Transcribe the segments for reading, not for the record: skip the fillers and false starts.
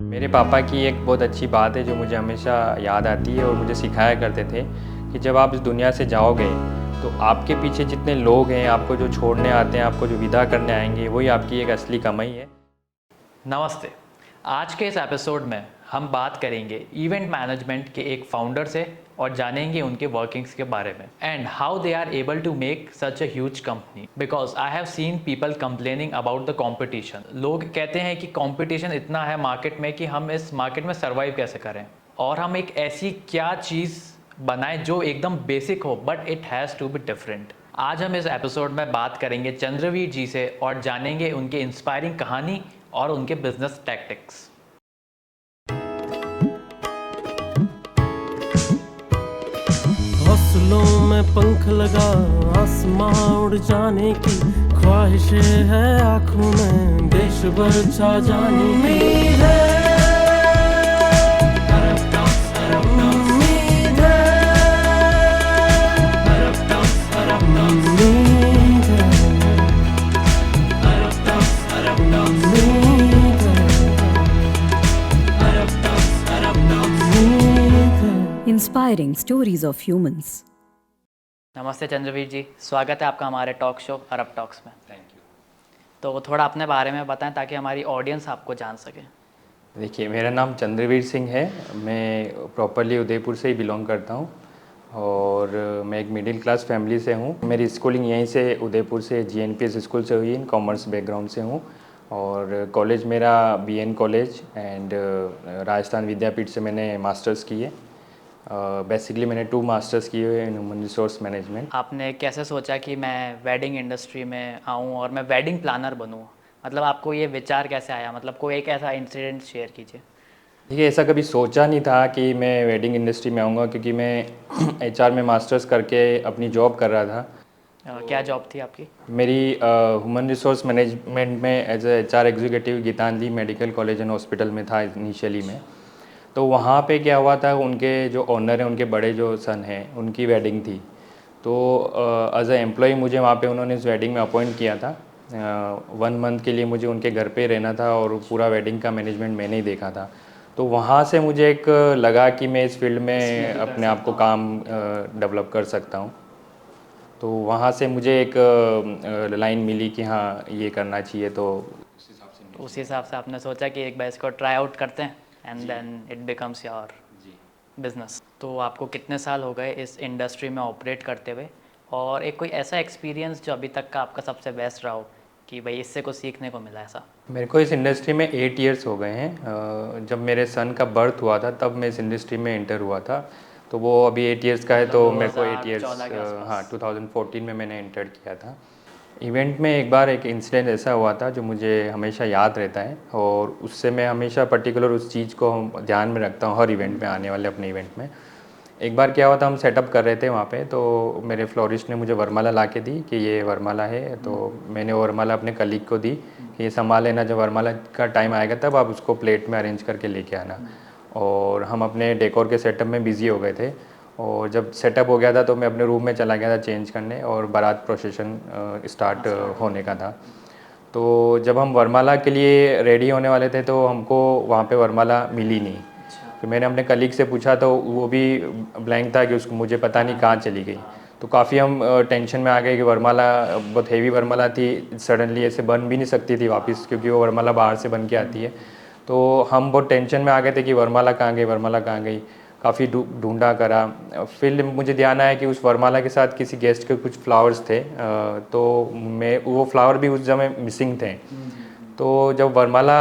मेरे पापा की एक बहुत अच्छी बात है जो मुझे हमेशा याद आती है और मुझे सिखाया करते थे कि जब आप इस दुनिया से जाओगे तो आपके पीछे जितने लोग हैं, आपको जो छोड़ने आते हैं, आपको जो विदा करने आएंगे, वही आपकी एक असली कमाई है। नमस्ते। आज के इस एपिसोड में हम बात करेंगे इवेंट मैनेजमेंट के एक फाउंडर से और जानेंगे उनके वर्किंग्स के बारे में and how they are able to make such a huge company. Because I have seen people complaining about the competition. लोग कहते हैं कि कंपटीशन इतना है मार्केट में कि हम इस मार्केट में सर्वाइव कैसे करें और हम एक ऐसी क्या चीज़ बनाएं जो एकदम बेसिक हो but it has to be different. आज हम इस एपिसोड में बात करेंगे चंद्रवीर जी से और जानेंगे उनके इंस्पायरिंग कहानी और उनके बिजनेस टैक्टिक्स। हौसलों में पंख लगा आसमां उड़ जाने की ख्वाहिशें है आंखों में देश भर छा जाने की उम्मीद है, उम्मीद है, उम्मीद है, उम्मीद है। Inspiring stories of humans. नमस्ते चंद्रवीर जी, स्वागत है आपका हमारे टॉक शो अरब टॉक्स में। Thank you. तो थोड़ा अपने बारे में बताएं ताकि हमारी ऑडियंस आपको जान सके। देखिए, मेरा नाम चंद्रवीर सिंह है। मैं प्रॉपरली उदयपुर से ही बिलोंग करता हूँ और मैं एक मिडिल क्लास फैमिली से हूँ। मेरी स्कूलिंग यहीं से उदयपुर से जीएनपीएस स्कूल से हुई, इन कॉमर्स बैकग्राउंड से हूँ। और कॉलेज मेरा बीएन कॉलेज एंड राजस्थान विद्यापीठ से मैंने मास्टर्स किए। बेसिकली मैंने 2 मास्टर्स किए हुए इन ह्यूमन रिसोर्स मैनेजमेंट। आपने कैसे सोचा कि मैं वेडिंग इंडस्ट्री में आऊँ और मैं वेडिंग प्लानर बनूँ? मतलब आपको ये विचार कैसे आया? मतलब कोई एक ऐसा इंसिडेंट शेयर कीजिए। देखिए, ऐसा कभी सोचा नहीं था कि मैं वेडिंग इंडस्ट्री में आऊँगा, क्योंकि मैं एचआर में मास्टर्स करके अपनी जॉब कर रहा था। क्या जॉब थी आपकी? मेरी ह्यूमन रिसोर्स मैनेजमेंट में as a HR executive Gitanjali Medical College and Hospital में था इनिशियली में। तो वहाँ पे क्या हुआ था, उनके जो ओनर हैं, उनके बड़े जो सन हैं, उनकी वेडिंग थी। तो एज ए एम्प्लॉय मुझे वहाँ पे उन्होंने इस वेडिंग में अपॉइंट किया था। 1 मंथ के लिए मुझे उनके घर पे रहना था और पूरा वेडिंग का मैनेजमेंट मैंने ही देखा था। तो वहाँ से मुझे एक लगा कि मैं इस फील्ड में अपने आप को काम डेवलप कर सकता हूँ। तो वहाँ से मुझे एक लाइन मिली कि हाँ, ये करना चाहिए। तो उस हिसाब से आपने सोचा कि एक बार इसको ट्राई आउट करते हैं and then it becomes your business. तो आपको कितने साल हो गए इस इंडस्ट्री में ऑपरेट करते हुए, और एक कोई ऐसा एक्सपीरियंस जो अभी तक का आपका सबसे बेस्ट रहा हो कि भाई इससे कुछ सीखने को मिला ऐसा? मेरे को इस इंडस्ट्री में 8 इयर्स हो गए हैं। जब मेरे सन का बर्थ हुआ था तब मैं इस इंडस्ट्री में एंटर हुआ था। तो वो अभी 8 इयर्स का है, तो मेरे को 8 इयर्स 2014 के आसपास। हाँ, 2014 में मैंने एंटर किया था। इवेंट में एक बार एक इंसिडेंट ऐसा हुआ था जो मुझे हमेशा याद रहता है और उससे मैं हमेशा पर्टिकुलर उस चीज़ को ध्यान में रखता हूँ हर इवेंट में, आने वाले अपने इवेंट में। एक बार क्या हुआ था, हम सेटअप कर रहे थे वहाँ पे, तो मेरे फ्लोरिस्ट ने मुझे वरमाला ला के दी कि ये वरमाला है। तो मैंने वो वरमाला अपने कलीग को दी कि ये संभाल लेना, जब वरमाला का टाइम आएगा तब आप उसको प्लेट में अरेंज करके लेके आना। और हम अपने डेकोर के सेटअप में बिज़ी हो गए थे और जब सेटअप हो गया था तो मैं अपने रूम में चला गया था चेंज करने और बारात प्रोसेशन स्टार्ट होने का था। तो जब हम वरमाला के लिए रेडी होने वाले थे तो हमको वहाँ पे वरमाला मिली नहीं। तो मैंने अपने कलीग से पूछा तो वो भी ब्लैंक था कि उसको मुझे पता नहीं कहाँ चली गई। तो काफ़ी हम टेंशन में आ गए कि वरमाला बहुत हेवी वरमाला थी, सडनली ऐसे बन भी नहीं सकती थी वापस, क्योंकि वो वरमाला बाहर से बन के आती है। तो हम बहुत टेंशन में आ गए थे कि वरमाला कहाँ गई, वरमाला कहाँ गई। काफ़ी ढूंढा करा। फिर मुझे ध्यान आया कि उस वरमाला के साथ किसी गेस्ट के कुछ फ्लावर्स थे, तो मैं वो फ्लावर भी उस समय मिसिंग थे। तो जब वरमाला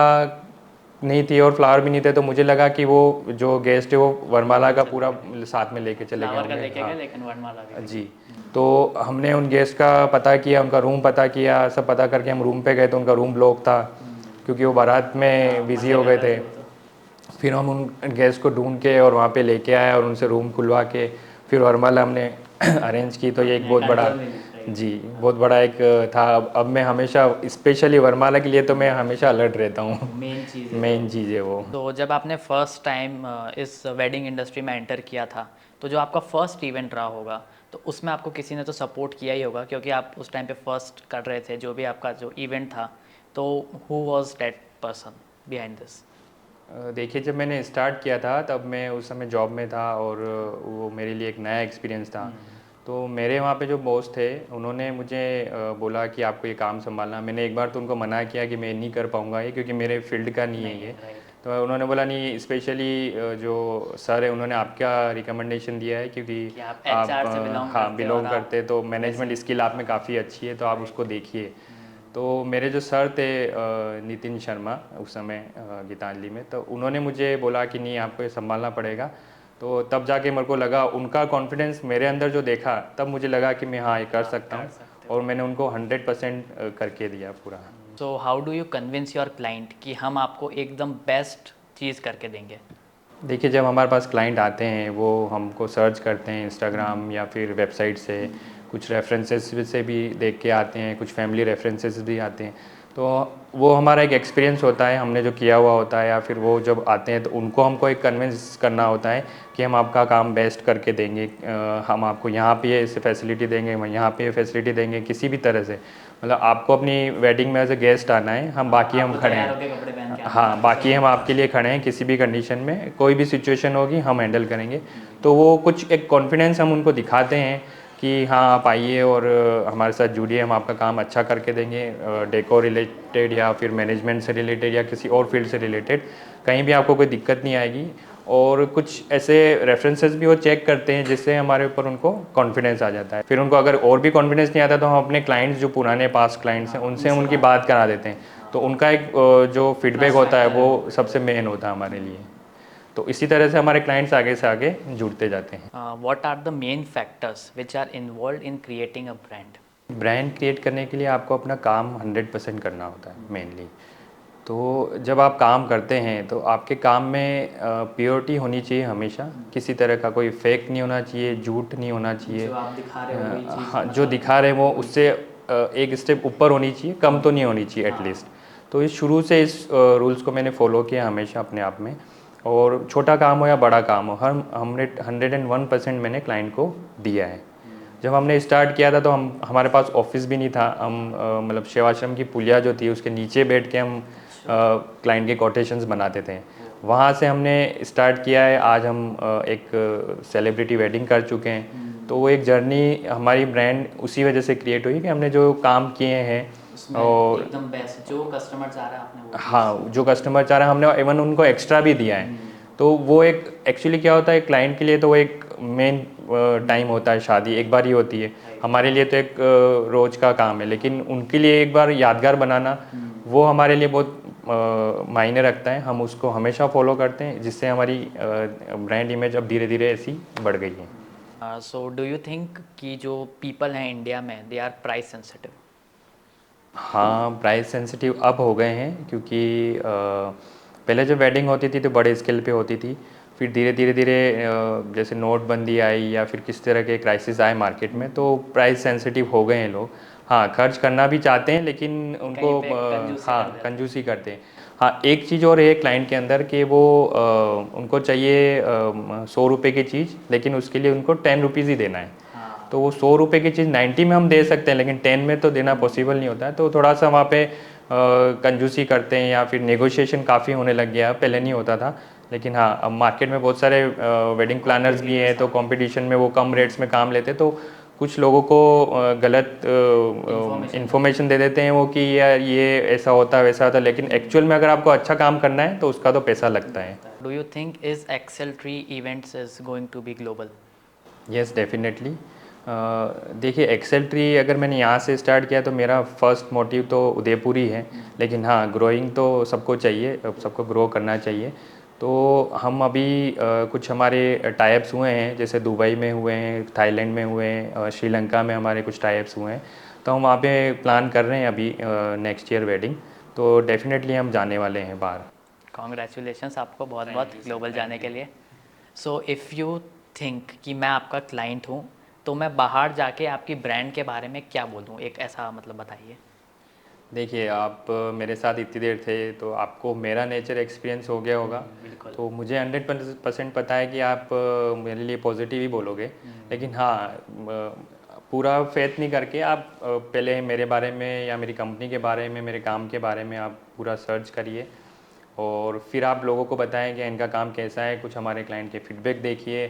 नहीं थी और फ्लावर भी नहीं थे तो मुझे लगा कि वो जो गेस्ट है वो वरमाला का पूरा साथ में लेके चले गए फ्लावर का होंगे। लेके गए हाँ लेकिन वरमाला भी जी। तो हमने उन गेस्ट का पता किया, उनका रूम पता किया, सब पता करके हम रूम पे गए तो उनका रूम ब्लॉक था क्योंकि वो बारात में बिज़ी हो गए थे। फिर हम उन गेस्ट को ढूंढ के और वहाँ पे लेके आए और उनसे रूम खुलवा के फिर वरमाला हमने अरेंज की। तो ये एक बहुत बड़ा जी, बहुत बड़ा एक था। अब मैं हमेशा स्पेशली वरमाला के लिए तो मैं हमेशा अलर्ट रहता हूँ। मेन चीज़ है वो। तो जब आपने फर्स्ट टाइम इस वेडिंग इंडस्ट्री में एंटर किया था, तो जो आपका फर्स्ट इवेंट रहा होगा, तो उसमें आपको किसी ने तो सपोर्ट किया ही होगा क्योंकि आप उस टाइम पे फर्स्ट कर रहे थे जो भी आपका जो इवेंट था। तो who was that person behind this? देखिए जब मैंने स्टार्ट किया था तब मैं उस समय जॉब में था और वो मेरे लिए एक नया एक्सपीरियंस था। तो मेरे वहाँ पे जो बॉस थे उन्होंने मुझे बोला कि आपको ये काम संभालना। मैंने एक बार तो उनको मना किया कि मैं नहीं कर पाऊँगा ये, क्योंकि मेरे फील्ड का नहीं है ये। तो उन्होंने बोला नहीं, स्पेशली जो सर है उन्होंने आपका रिकमेंडेशन दिया है, क्योंकि कि आप आप HR से बिलोंग हाँ करते हो बिलोंग और आप करते, तो मैनेजमेंट स्किल आप में काफ़ी अच्छी है, तो आप उसको देखिए। तो मेरे जो सर थे नितिन शर्मा उस समय गीतांजलि में, तो उन्होंने मुझे बोला कि नहीं आपको ये संभालना पड़ेगा। तो तब जाके मेरे को लगा, उनका कॉन्फिडेंस मेरे अंदर जो देखा तब मुझे लगा कि मैं हाँ ये कर सकता हूँ, और मैंने उनको 100% करके दिया पूरा। So how do you convince your client कि हम आपको एकदम बेस्ट चीज़ करके देंगे? देखिए जब हमारे पास क्लाइंट आते हैं वो हमको सर्च करते हैं इंस्टाग्राम या फिर वेबसाइट से, कुछ रेफरेंसेस से भी देख के आते हैं, कुछ फैमिली रेफरेंसेस भी आते हैं। तो वो हमारा एक एक्सपीरियंस होता है, हमने जो किया हुआ होता है, या फिर वो जब आते हैं तो उनको हमको एक कन्विंस करना होता है कि हम आपका काम बेस्ट करके देंगे। हम आपको यहाँ पे ये फैसिलिटी देंगे, हम यहाँ पे ये फैसिलिटी देंगे, किसी भी तरह से। मतलब आपको अपनी वेडिंग में एज ए गेस्ट आना है, हम बाकी हम खड़े हैं। हाँ, बाकी हम आपके लिए खड़े हैं, किसी भी कंडीशन में कोई भी सिचुएशन होगी हम हैंडल करेंगे। तो वो कुछ एक कॉन्फिडेंस हम उनको दिखाते हैं कि हाँ आप आइए और हमारे साथ जुड़िए, हम आपका काम अच्छा करके देंगे। डेकोर रिलेटेड या फिर मैनेजमेंट से रिलेटेड या किसी और फील्ड से रिलेटेड, कहीं भी आपको कोई दिक्कत नहीं आएगी। और कुछ ऐसे रेफरेंसेस भी वो चेक करते हैं जिससे हमारे ऊपर उनको कॉन्फिडेंस आ जाता है। फिर उनको अगर और भी कॉन्फिडेंस नहीं आता तो हम अपने क्लाइंट्स जो पुराने पास्ट क्लाइंट्स हैं उनसे हम उनकी बात करा देते हैं। तो उनका एक जो फीडबैक होता है वो सबसे मेन होता है हमारे लिए। तो इसी तरह से हमारे क्लाइंट्स आगे से आगे जुड़ते जाते हैं। What are the main factors which are involve in creating a brand? Brand create करने के लिए आपको अपना काम 100% करना होता है मेनली। तो जब आप काम करते हैं तो आपके काम में प्योरिटी होनी चाहिए हमेशा, किसी तरह का कोई फेक नहीं होना चाहिए, झूठ नहीं होना चाहिए। जो आप दिखा रहे हो वही चीज़ हाँ, जो दिखा रहे हैं वो उससे एक स्टेप ऊपर होनी चाहिए, कम तो नहीं होनी चाहिए एटलीस्ट। तो इस शुरू से इस रूल्स को मैंने फॉलो किया हमेशा अपने आप में। और छोटा काम हो या बड़ा काम हो, हमने 101% मैंने क्लाइंट को दिया है। जब हमने स्टार्ट किया था तो हमारे पास ऑफिस भी नहीं था। हम मतलब सेवाश्रम की पुलिया जो थी उसके नीचे बैठ के हम क्लाइंट के कोटेशंस बनाते थे। वहाँ से हमने स्टार्ट किया है। आज हम एक सेलिब्रिटी वेडिंग कर चुके हैं। तो वो एक जर्नी हमारी ब्रांड उसी वजह से क्रिएट हुई कि हमने जो काम किए हैं और एकदम बेस्ट जो कस्टमर चाह रहा है आपने वो हाँ, जो कस्टमर चाह रहे हैं हमने इवन उनको एक्स्ट्रा भी दिया है। तो वो एक एक्चुअली क्या होता है क्लाइंट के लिए, तो वो एक मेन टाइम होता है, शादी एक बार ही होती है। हमारे लिए तो एक रोज का काम है, लेकिन उनके लिए एक बार यादगार बनाना वो हमारे लिए बहुत मायने रखता है। हम उसको हमेशा फॉलो करते हैं, जिससे हमारी ब्रांड इमेज अब धीरे धीरे ऐसी बढ़ गई है। सो डू यू थिंक कि जो पीपल हैं इंडिया में दे आर प्राइस सेंसिटिव? हाँ, प्राइस सेंसिटिव अब हो गए हैं, क्योंकि पहले जब वेडिंग होती थी तो बड़े स्केल पे होती थी। फिर धीरे धीरे धीरे जैसे नोटबंदी आई या फिर किस तरह के क्राइसिस आए मार्केट में, तो प्राइस सेंसिटिव हो गए हैं लोग। हाँ, खर्च करना भी चाहते हैं, लेकिन उनको हाँ कंजूसी करते हैं। हाँ, एक चीज़ और है क्लाइंट के अंदर कि वो उनको चाहिए 100 रुपये की चीज़, लेकिन उसके लिए उनको 10 रुपीज़ ही देना है। तो वो 100 रुपये की चीज़ 90 में हम दे सकते हैं, लेकिन 10 में तो देना पॉसिबल नहीं होता है। तो थोड़ा सा वहाँ पे कंजूसी करते हैं, या फिर नेगोशिएशन काफ़ी होने लग गया, पहले नहीं होता था। लेकिन हाँ, अब मार्केट में बहुत सारे वेडिंग प्लानर्स भी हैं, तो कंपटीशन में वो कम रेट्स में काम लेते हैं। तो कुछ लोगों को गलत इन्फॉर्मेशन दे देते हैं वो कि यार ये ऐसा होता है वैसा होता है, लेकिन एक्चुअल में अगर आपको अच्छा काम करना है तो उसका तो पैसा लगता है। Do you think is Excel Tree events is going to be global? Yes, definitely. देखिए एक्सेल ट्री अगर मैंने यहाँ से स्टार्ट किया तो मेरा फर्स्ट मोटिव तो उदयपुर ही है, लेकिन हाँ ग्रोइंग तो सबको चाहिए, सबको ग्रो करना चाहिए। तो हम अभी कुछ हमारे टाइप्स हुए हैं, जैसे दुबई में हुए हैं, थाईलैंड में हुए हैं, श्रीलंका में हमारे कुछ टाइप्स हुए हैं। तो हम वहाँ पे प्लान कर रहे हैं अभी नेक्स्ट ईयर वेडिंग, तो डेफिनेटली हम जाने वाले हैं बाहर। कॉन्ग्रेचुलेशंस आपको बहुत बहुत ग्लोबल जाने के लिए। सो इफ़ यू थिंक कि मैं आपका क्लाइंट हूँ तो मैं बाहर जाके आपकी ब्रांड के बारे में क्या बोलूँ, एक ऐसा मतलब बताइए। देखिए आप मेरे साथ इतनी देर थे तो आपको मेरा नेचर एक्सपीरियंस हो गया होगा। तो मुझे 100% पता है कि आप मेरे लिए पॉजिटिव ही बोलोगे। लेकिन हाँ, पूरा फेथ नहीं करके आप पहले मेरे बारे में या मेरी कंपनी के बारे में, मेरे काम के बारे में आप पूरा सर्च करिए। और फिर आप लोगों को बताएं कि इनका काम कैसा है, कुछ हमारे क्लाइंट के फीडबैक देखिए,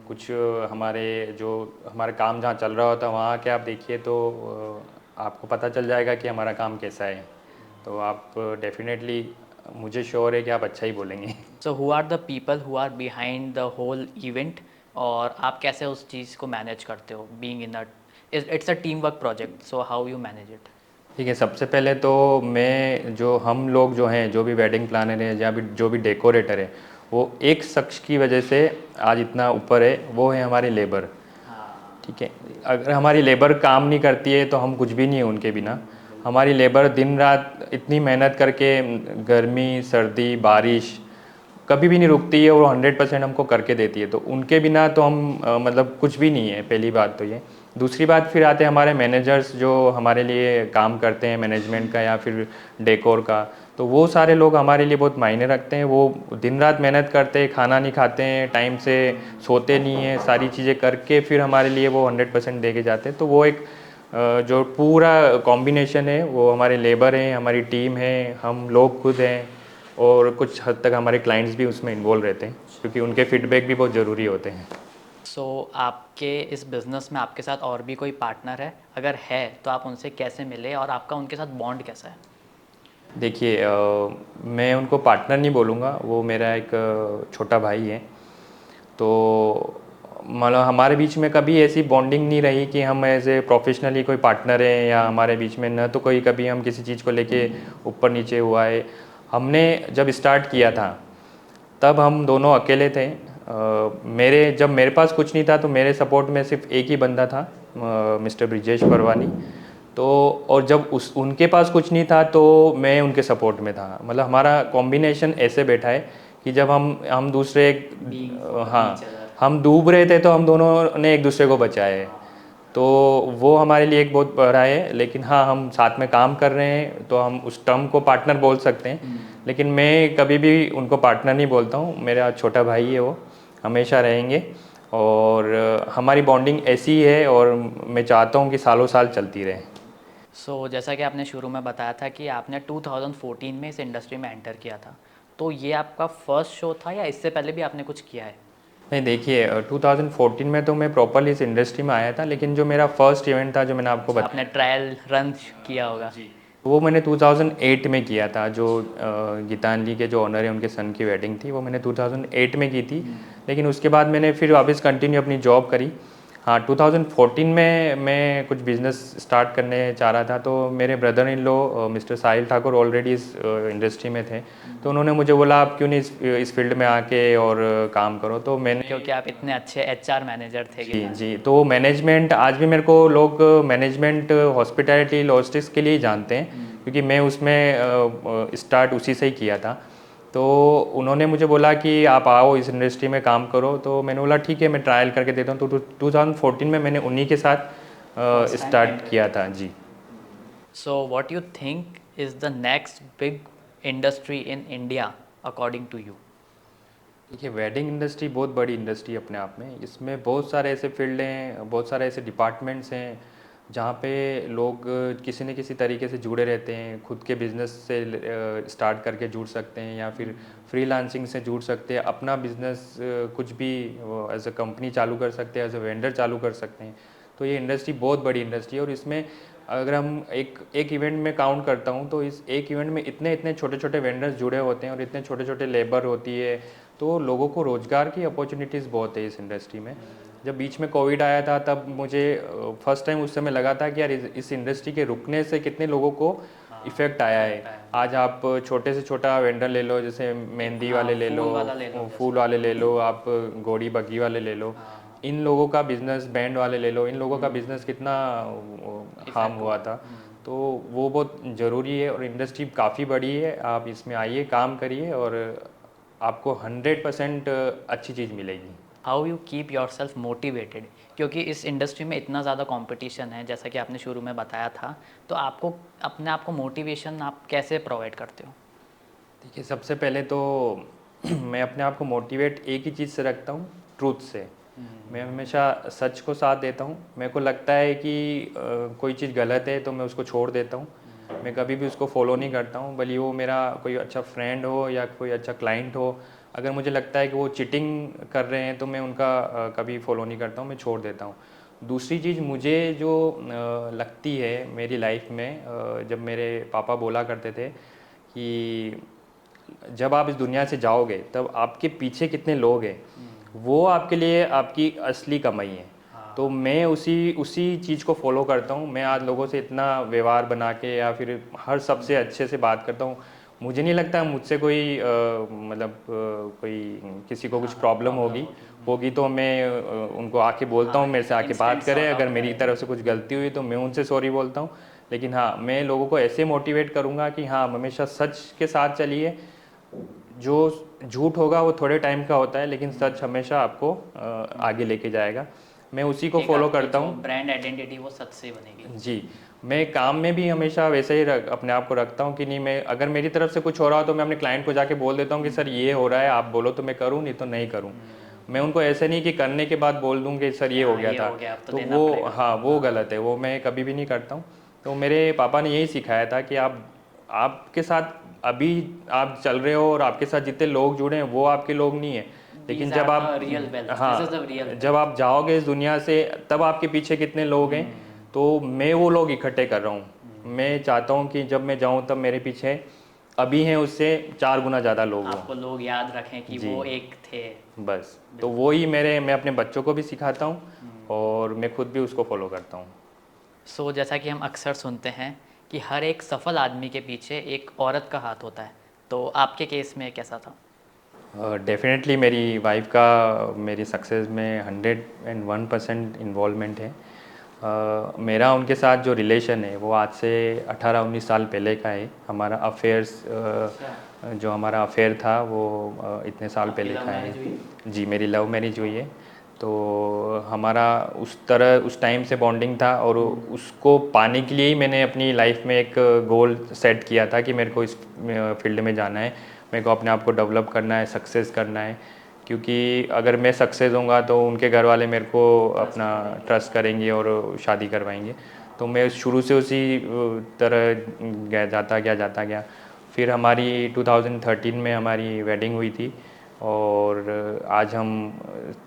कुछ हमारे जो हमारा काम जहाँ चल रहा होता है वहाँ के आप देखिए, तो आपको पता चल जाएगा कि हमारा काम कैसा है। तो आप डेफिनेटली, मुझे श्योर है कि आप अच्छा ही बोलेंगे। So who are the people who are behind the whole event, और आप कैसे उस चीज़ को मैनेज करते हो being in a, it's a team work project, so how you manage it? ठीक है, सबसे पहले तो हम लोग जो हैं, जो भी वेडिंग प्लानर है या भी जो भी डेकोरेटर है, वो एक शख्स की वजह से आज इतना ऊपर है, वो है हमारी लेबर। ठीक है, अगर हमारी लेबर काम नहीं करती है तो हम कुछ भी नहीं है उनके बिना। हमारी लेबर दिन रात इतनी मेहनत करके, गर्मी सर्दी बारिश कभी भी नहीं रुकती है, वो 100% हमको करके देती है, तो उनके बिना तो हम मतलब कुछ भी नहीं है। पहली बात तो ये। दूसरी बात, फिर आते हैं हमारे मैनेजर्स जो हमारे लिए काम करते हैं, मैनेजमेंट का या फिर डेकोर का, तो वो सारे लोग हमारे लिए बहुत मायने रखते हैं। वो दिन रात मेहनत करते हैं, खाना नहीं खाते हैं, टाइम से सोते नहीं हैं, सारी चीज़ें करके फिर हमारे लिए वो 100% दे के जाते हैं। तो वो एक जो पूरा कॉम्बिनेशन है, वो हमारे लेबर हैं, हमारी टीम है, हम लोग खुद हैं, और कुछ हद तक हमारे क्लाइंट्स भी उसमें इन्वॉल्व रहते हैं, क्योंकि उनके फीडबैक भी बहुत ज़रूरी होते हैं। सो आपके इस बिज़नेस में आपके साथ और भी कोई पार्टनर है? अगर है तो आप उनसे कैसे मिले और आपका उनके साथ बॉन्ड कैसा है? देखिए, मैं उनको पार्टनर नहीं बोलूँगा, वो मेरा एक छोटा भाई है। तो मतलब हमारे बीच में कभी ऐसी बॉन्डिंग नहीं रही कि हम एज ए प्रोफेशनली कोई पार्टनर है, या हमारे बीच में न तो कोई कभी हम किसी चीज़ को लेके ऊपर नीचे हुआ है। हमने जब स्टार्ट किया था तब हम दोनों अकेले थे। जब मेरे पास कुछ नहीं था तो मेरे सपोर्ट में सिर्फ एक ही बंदा था, मिस्टर ब्रिजेश परवानी। तो और जब उनके पास कुछ नहीं था तो मैं उनके सपोर्ट में था। मतलब हमारा कॉम्बिनेशन ऐसे बैठा है कि जब हम दूसरे, हाँ, हम डूब रहे थे तो हम दोनों ने एक दूसरे को बचाया है। तो वो हमारे लिए एक बहुत बड़ा है। लेकिन हाँ, हम साथ में काम कर रहे हैं तो हम उस टर्म को पार्टनर बोल सकते हैं। लेकिन मैं कभी भी उनको पार्टनर नहीं बोलता हूँ, मेरा छोटा भाई है वो, हमेशा रहेंगे। और हमारी बॉन्डिंग ऐसी है और मैं चाहता हूँ कि सालों साल चलती रहे। सो जैसा कि आपने शुरू में बताया था कि आपने 2014 में इस इंडस्ट्री में एंटर किया था, तो ये आपका फर्स्ट शो था या इससे पहले भी आपने कुछ किया है? नहीं, देखिए, 2014 में तो मैं प्रॉपरली इस इंडस्ट्री में आया था, लेकिन जो मेरा फर्स्ट इवेंट था जो मैंने आपको बताया, आपने ट्रायल रन किया होगा? वो मैंने 2008 में किया था। जो गीतांजलि के जो ऑनर है, उनके सन की वेडिंग थी, वो मैंने 2008 में की थी। लेकिन उसके बाद मैंने फिर वापस कंटिन्यू अपनी जॉब करी। हाँ, 2014 में मैं कुछ बिज़नेस स्टार्ट करने चाह रहा था, तो मेरे brother in law mister Sahil Thakur already इस इंडस्ट्री में थे। तो उन्होंने मुझे बोला, आप क्यों नहीं इस फील्ड में आके और काम करो। तो मैंने, क्योंकि आप इतने अच्छे एचआर मैनेजर थे। जी जी, तो मैनेजमेंट, आज भी मेरे को लोग मैनेजमेंट हॉस्पिटैलिटी लॉजिस्टिक्स के लिए ही जानते हैं, क्योंकि मैं उसमें स्टार्ट उसी से ही किया था। तो उन्होंने मुझे बोला कि आप आओ इस इंडस्ट्री में काम करो। तो मैंने बोला ठीक है, मैं ट्रायल करके देता हूँ। तो 2014 में मैंने उन्हीं के साथ स्टार्ट किया था। जी। So what you think is the next big industry in India according to you? देखिए, वेडिंग इंडस्ट्री बहुत बड़ी इंडस्ट्री अपने आप में। इसमें बहुत सारे ऐसे फील्ड हैं, बहुत सारे ऐसे डिपार्टमेंट्स हैं जहाँ पे लोग किसी न किसी तरीके से जुड़े रहते हैं। खुद के बिज़नेस से स्टार्ट करके जुड़ सकते हैं, या फिर फ्रीलांसिंग से जुड़ सकते हैं। अपना बिज़नेस कुछ भी एज अ कंपनी चालू कर सकते हैं, एज अ वेंडर चालू कर सकते हैं। तो ये इंडस्ट्री बहुत बड़ी इंडस्ट्री है। और इसमें अगर हम एक इवेंट में काउंट करता हूँ तो इस एक इवेंट में इतने इतने छोटे छोटे वेंडर्स जुड़े होते हैं और इतने छोटे छोटे लेबर होती है। तो लोगों को रोज़गार की अपॉर्चुनिटीज़ बहुत है इस इंडस्ट्री में। जब बीच में कोविड आया था तब मुझे फर्स्ट टाइम उस समय लगा था कि यार इस इंडस्ट्री के रुकने से कितने लोगों को इफ़ेक्ट आया है। आज आप छोटे से छोटा वेंडर ले लो, जैसे मेहंदी वाले ले लो, फूल वाले ले लो, आप घोड़ी बग्गी वाले ले लो, इन लोगों का बिज़नेस, बैंड वाले ले लो, इन लोगों का बिज़नेस कितना हार्म हुआ था। तो वो बहुत ज़रूरी है और इंडस्ट्री काफ़ी बड़ी है। आप इसमें आइए, काम करिए और आपको 100% अच्छी चीज़ मिलेगी। How you keep your self motivated, क्योंकि इस इंडस्ट्री में इतना ज़्यादा कंपटीशन है जैसा कि आपने शुरू में बताया था, तो आपको अपने आप को मोटिवेशन आप कैसे प्रोवाइड करते हो? देखिए, सबसे पहले तो मैं अपने आप को मोटिवेट एक ही चीज़ से रखता हूँ, ट्रूथ से। मैं हमेशा सच को साथ देता हूँ। मेरे को लगता है कि कोई चीज़ गलत है तो मैं उसको छोड़ देता हूँ। मैं कभी भी उसको फॉलो नहीं करता हूँ, भले वो मेरा कोई अच्छा फ्रेंड हो या कोई अच्छा क्लाइंट हो। अगर मुझे लगता है कि वो चीटिंग कर रहे हैं तो मैं उनका कभी फॉलो नहीं करता हूँ, मैं छोड़ देता हूँ। दूसरी चीज़ मुझे जो लगती है मेरी लाइफ में, जब मेरे पापा बोला करते थे कि जब आप इस दुनिया से जाओगे तब आपके पीछे कितने लोग हैं, वो आपके लिए आपकी असली कमाई है। तो मैं उसी उसी चीज़ को फॉलो करता हूँ। मैं आज लोगों से इतना व्यवहार बना के या फिर हर सबसे अच्छे से बात करता हूँ। मुझे नहीं लगता मुझसे कोई मतलब कोई किसी को कुछ प्रॉब्लम होगी तो मैं उनको आके बोलता हूँ, मेरे से आके बात करें। अगर मेरी तरफ से कुछ गलती हुई तो मैं उनसे सॉरी बोलता हूँ। लेकिन हाँ, मैं लोगों को ऐसे मोटिवेट करूँगा कि हाँ, हमेशा सच के साथ चलिए। जो झूठ होगा वो थोड़े टाइम का होता है, लेकिन सच हमेशा आपको आगे लेके जाएगा। मैं उसी को फॉलो करता हूँ। ब्रांड आइडेंटिटी वो सच से बनेगी। जी, मैं काम में भी हमेशा वैसे ही अपने आप को रखता हूँ कि नहीं, मैं अगर मेरी तरफ से कुछ हो रहा हो तो मैं अपने क्लाइंट को जाके बोल देता हूँ कि सर ये हो रहा है, आप बोलो तो मैं करूँ, नहीं तो नहीं करूँ। मैं उनको ऐसे नहीं कि करने के बाद बोल दूँ कि सर ये हो गया था, तो वो हाँ, वो गलत है, वो मैं कभी भी नहीं करता हूँ। तो मेरे पापा ने यही सिखाया था कि आपके साथ अभी आप चल रहे हो और आपके साथ जितने लोग जुड़े हैं वो आपके लोग नहीं है, लेकिन जब आप जब आप जाओगे इस दुनिया से तब आपके पीछे कितने लोग हैं। तो मैं वो लोग इकट्ठे कर रहा हूँ। मैं चाहता हूँ कि जब मैं जाऊँ तब मेरे पीछे अभी हैं उससे 4 गुना ज़्यादा लोग हों, आपको लोग याद रखें कि वो एक थे। बस तो वो ही मैं अपने बच्चों को भी सिखाता हूँ और मैं खुद भी उसको फॉलो करता हूँ। सो जैसा कि हम अक्सर सुनते हैं कि हर एक सफल आदमी के पीछे एक औरत का हाथ होता है, तो आपके केस में कैसा था? डेफिनेटली मेरी वाइफ का मेरी सक्सेस में 101% इन्वॉल्वमेंट है। मेरा उनके साथ जो रिलेशन है वो आज से 18-19 साल पहले का है। हमारा जो हमारा अफेयर था वो इतने साल पहले का है। जी, मेरी लव मैरिज हुई है। तो हमारा उस टाइम से बॉन्डिंग था और उसको पाने के लिए ही मैंने अपनी लाइफ में एक गोल सेट किया था कि मेरे को इस फील्ड में जाना है, मेरे को अपने आप को डेवलप करना है, सक्सेस करना है। क्योंकि अगर मैं सक्सेस होऊंगा तो उनके घर वाले मेरे को अपना ट्रस्ट करेंगे और शादी करवाएंगे। तो मैं शुरू से उसी तरह जाता गया। फिर हमारी 2013 में हमारी वेडिंग हुई थी और आज हम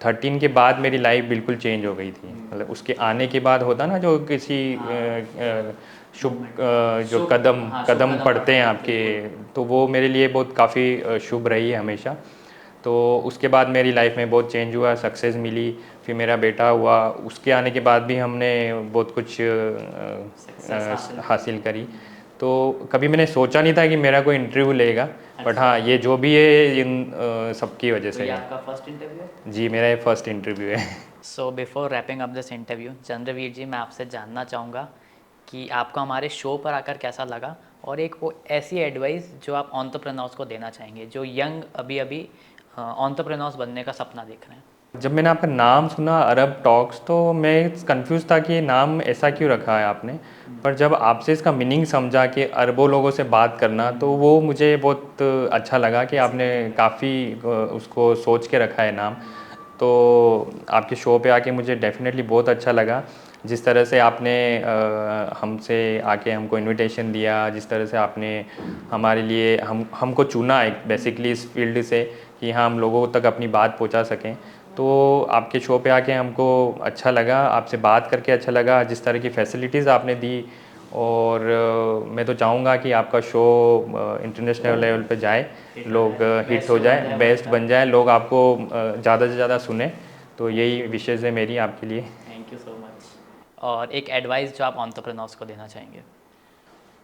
13 के बाद मेरी लाइफ बिल्कुल चेंज हो गई थी। मतलब उसके आने के बाद होता ना जो किसी शुभ जो कदम पड़ते हैं आपके, तो वो मेरे लिए बहुत काफ़ी शुभ रही है हमेशा। तो उसके बाद मेरी लाइफ में बहुत चेंज हुआ, सक्सेस मिली, फिर मेरा बेटा हुआ। उसके आने के बाद भी हमने बहुत कुछ हासिल करी। तो कभी मैंने सोचा नहीं था कि मेरा कोई इंटरव्यू लेगा, बट हाँ, ये जो भी है इन सबकी वजह से है। आपका फर्स्ट इंटरव्यू है? जी, मेरा ये फर्स्ट इंटरव्यू है। So before wrapping up this interview, Chandraveer ji, मैं आपसे जानना चाहूँगा कि आपको हमारे शो पर आकर कैसा लगा, और एक वो ऐसी एडवाइस जो आप एंटरप्रेन्योर्स को देना चाहेंगे जो यंग अभी एंटरप्रेन्योर्स बनने का सपना देख रहे हैं। जब मैंने आपका नाम सुना अरब टॉक्स, तो मैं कंफ्यूज था कि ये नाम ऐसा क्यों रखा है आपने। पर जब आपसे इसका मीनिंग समझा कि अरबों लोगों से बात करना, तो वो मुझे बहुत अच्छा लगा कि आपने काफ़ी उसको सोच के रखा है नाम। तो आपके शो पे आके मुझे डेफिनेटली बहुत अच्छा लगा। जिस तरह से आपने हमसे आके हमको इनविटेशन दिया, जिस तरह से आपने हमारे लिए हमको चुना एक बेसिकली इस फील्ड से कि हाँ, हम लोगों तक अपनी बात पहुंचा सकें। तो आपके शो पे आके हमको अच्छा लगा, आपसे बात करके अच्छा लगा, जिस तरह की फैसिलिटीज़ आपने दी। और मैं तो चाहूँगा कि आपका शो इंटरनेशनल लेवल पे जाए, लोग हिट हो जाए, बेस्ट बन जाए, लोग आपको ज़्यादा से ज़्यादा सुने। तो यही विशेष है मेरी आपके लिए। Thank you so much. और एक एडवाइस जो आप एंटरप्रेन्योर्स को देना चाहेंगे?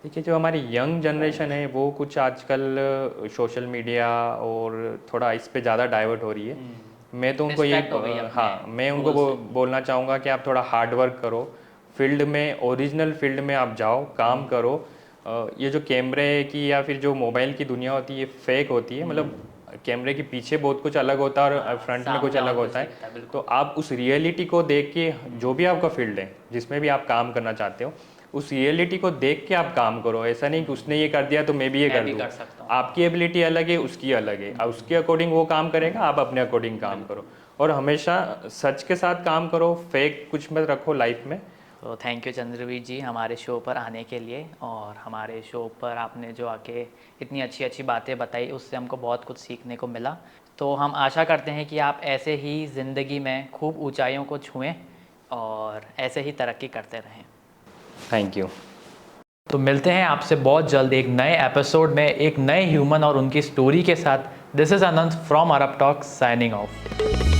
देखिए, जो हमारी यंग जनरेशन है वो कुछ आजकल सोशल मीडिया और थोड़ा इस पे ज़्यादा डाइवर्ट हो रही है। मैं तो उनको मैं उनको बोलना चाहूँगा कि आप थोड़ा हार्ड वर्क करो, फील्ड में, ओरिजिनल फील्ड में आप जाओ, काम करो। ये जो कैमरे की या फिर जो मोबाइल की दुनिया होती है ये फेक होती है। मतलब कैमरे के पीछे बहुत कुछ अलग होता है और फ्रंट में कुछ अलग होता है। तो आप उस रियलिटी को देख के, जो भी आपका फील्ड है जिसमें भी आप काम करना चाहते हो, उस रियलिटी को देख के आप काम करो। ऐसा नहीं कि उसने ये कर दिया तो मैं भी ये कर दूँ। आपकी एबिलिटी अलग है, उसकी अलग है, उसके अकॉर्डिंग वो काम करेगा, आप अपने अकॉर्डिंग काम करो। और हमेशा सच के साथ काम करो, फेक कुछ मत रखो लाइफ में। तो थैंक यू चंद्रवीर जी हमारे शो पर आने के लिए, और हमारे शो पर आपने जो आके इतनी अच्छी अच्छी बातें बताई उससे हमको बहुत कुछ सीखने को मिला। तो हम आशा करते हैं कि आप ऐसे ही ज़िंदगी में खूब ऊंचाइयों को छुएं और ऐसे ही तरक्की करते रहें। Thank you. तो मिलते हैं आपसे बहुत जल्द एक नए एपिसोड में एक नए ह्यूमन और उनकी स्टोरी के साथ। This is Anant from Arab talk signing off.